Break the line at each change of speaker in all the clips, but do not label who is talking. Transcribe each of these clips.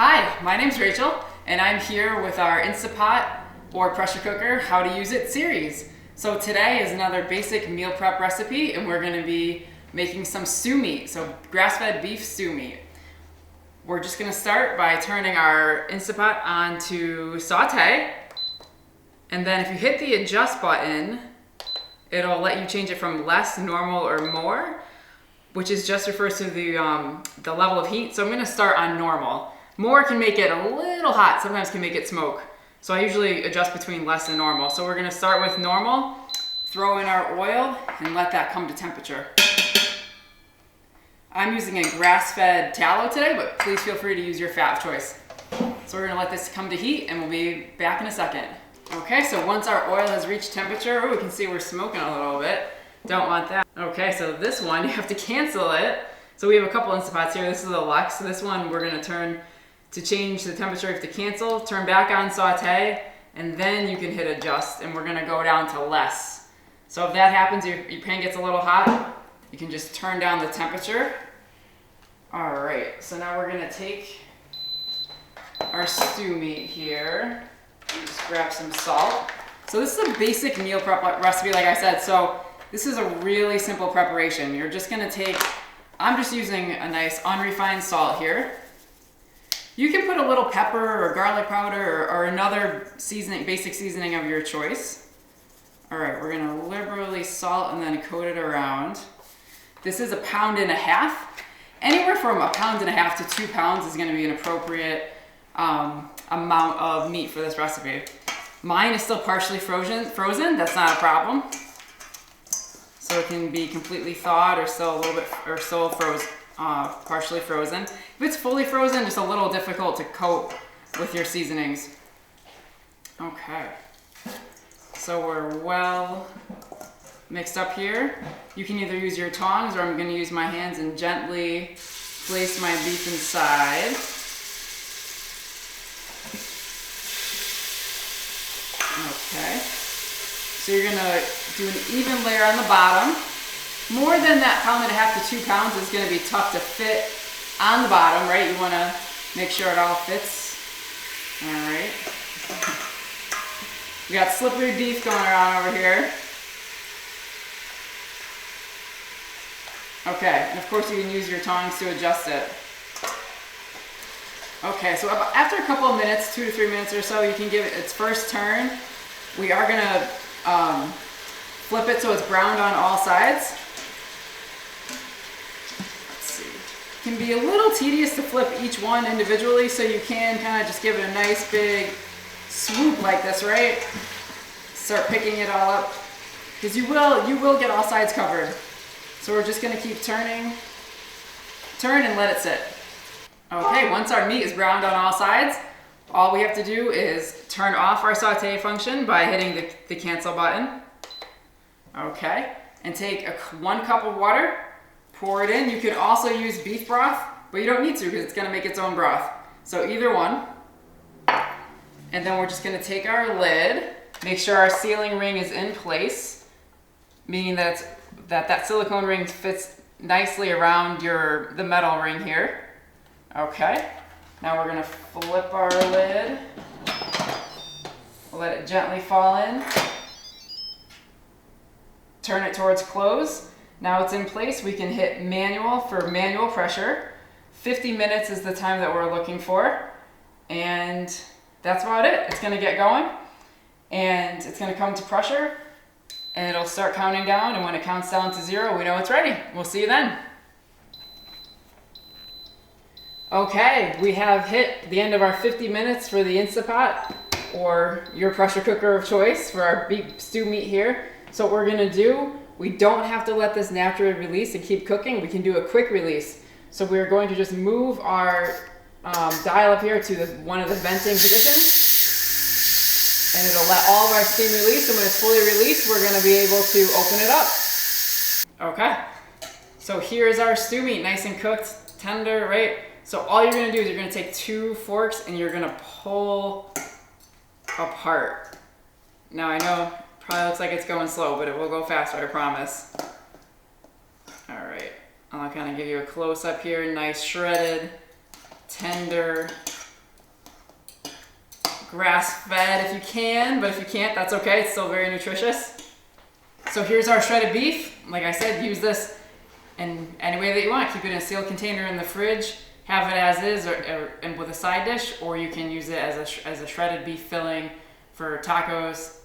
Hi, my name's Rachel, and I'm here with our Instapot or pressure cooker, how to use it series. So today is another basic meal prep recipe, and we're gonna be making some stew meat, so grass-fed beef stew meat. We're just gonna start by turning our Instapot on to saute, and then if you hit the adjust button, it'll let you change it from less, normal, or more, which is just refers to the level of heat. So I'm gonna start on normal. More can make it a little hot, sometimes can make it smoke. So I usually adjust between less and normal. So we're gonna start with normal, throw in our oil, and let that come to temperature. I'm using a grass-fed tallow today, but please feel free to use your fat of choice. So we're gonna let this come to heat, and we'll be back in a second. Okay, so once our oil has reached temperature, we can see we're smoking a little bit. Don't want that. Okay, so this one, you have to cancel it. So we have a couple Instapots here. This is a Lux. So this one, we're gonna turn to change the temperature. You have to cancel, turn back on saute, and then you can hit adjust, and we're gonna go down to less. So if that happens, your pan gets a little hot, you can just turn down the temperature. All right, so now we're gonna take our stew meat here. Just grab some salt. So this is a basic meal prep recipe, like I said. So this is a really simple preparation. You're just gonna take, I'm just using a nice unrefined salt here. You can put a little pepper or garlic powder or another seasoning, basic seasoning of your choice. All right, we're gonna liberally salt and then coat it around. This is 1.5 pounds. Anywhere from 1.5 pounds to 2 pounds is gonna be an appropriate amount of meat for this recipe. Mine is still partially frozen, that's not a problem. So it can be completely thawed or still a little bit, or still partially frozen. If it's fully frozen, just a little difficult to coat with your seasonings. Okay, so we're well mixed up here. You can either use your tongs, or I'm gonna use my hands and gently place my beef inside. Okay, so you're gonna do an even layer on the bottom. More than that 1.5 to 2 pounds is gonna be tough to fit on the bottom, right? You wanna make sure it all fits. All right. We got slippery beef going around over here. Okay, and of course you can use your tongs to adjust it. Okay, so after a couple of minutes, 2 to 3 minutes or so, you can give it its first turn. We are gonna flip it so it's browned on all sides. Let's see. It can be a little tedious to flip each one individually, so you can kind of just give it a nice big swoop like this, right? Start picking it all up, because you will get all sides covered. So we're just gonna keep turning, turn and let it sit. Okay, once our meat is browned on all sides, all we have to do is turn off our saute function by hitting the cancel button. Okay, and take 1 cup of water, pour it in. You can also use beef broth, but you don't need to because it's gonna make its own broth. So either one. And then we're just gonna take our lid, make sure our sealing ring is in place, meaning that silicone ring fits nicely around the metal ring here. Okay, now we're gonna flip our lid, let it gently fall in, turn it towards close. Now it's in place, we can hit manual for manual pressure. 50 minutes is the time that we're looking for, and that's about it. It's gonna get going, and it's gonna come to pressure, and it'll start counting down, and when it counts down to 0, we know it's ready. We'll see you then. Okay, we have hit the end of our 50 minutes for the Instapot, or your pressure cooker of choice for our beef stew meat here. So what we're gonna do, we don't have to let this naturally release and keep cooking. We can do a quick release. So we're going to just move our dial up here to one of the venting positions, and it'll let all of our steam release, and when it's fully released, we're gonna be able to open it up. Okay, so here's our stew meat, nice and cooked, tender, right? So all you're gonna do is you're gonna take 2 forks and you're gonna pull apart. Now I know, probably looks like it's going slow, but it will go faster, I promise. All right, I'll kind of give you a close up here, nice shredded, tender grass-fed if you can, but if you can't, that's okay. It's still very nutritious. So here's our shredded beef. Like I said, use this in any way that you want. Keep it in a sealed container in the fridge. Have it as is, and with a side dish, or you can use it as a shredded beef filling for tacos,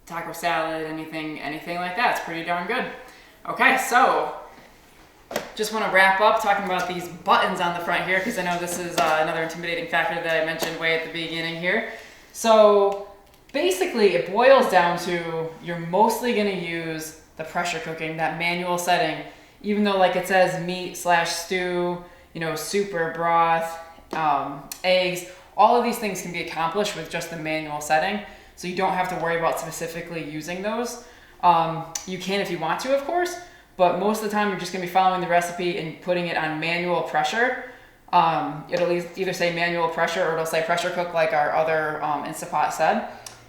taco salad, anything like that. It's pretty darn good. Okay, so just want to wrap up talking about these buttons on the front here, because I know this is another intimidating factor that I mentioned way at the beginning here. So basically, it boils down to you're mostly going to use the pressure cooking, that manual setting, even though like it says meat/stew, you know, soup or broth, eggs, all of these things can be accomplished with just the manual setting. So you don't have to worry about specifically using those. You can if you want to, of course, but most of the time you're just gonna be following the recipe and putting it on manual pressure. It'll either say manual pressure or it'll say pressure cook like our other Instapot said.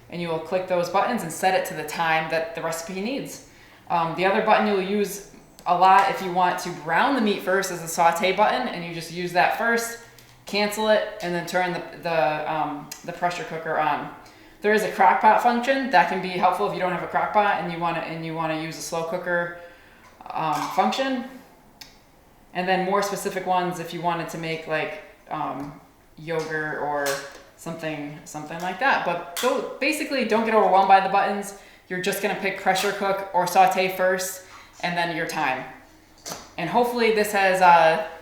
And you will click those buttons and set it to the time that the recipe needs. The other button you'll use a lot if you want to brown the meat first is the saute button, and you just use that first, cancel it, and then turn the pressure cooker on. There is a crock pot function that can be helpful if you don't have a crock pot and you want to use a slow cooker function. And then more specific ones if you wanted to make like yogurt or something like that. But basically, don't get overwhelmed by the buttons. You're just gonna pick pressure cook or saute first, and then your time. And hopefully this has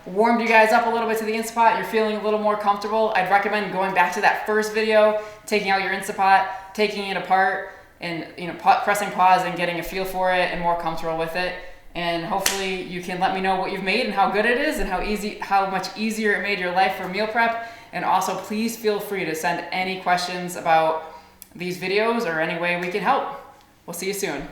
warmed you guys up a little bit to the Instapot. You're feeling a little more comfortable. I'd recommend going back to that first video, taking out your Instapot, taking it apart, and pressing pause and getting a feel for it and more comfortable with it. And hopefully you can let me know what you've made and how good it is and how much easier it made your life for meal prep. And also please feel free to send any questions about these videos or any way we can help. We'll see you soon.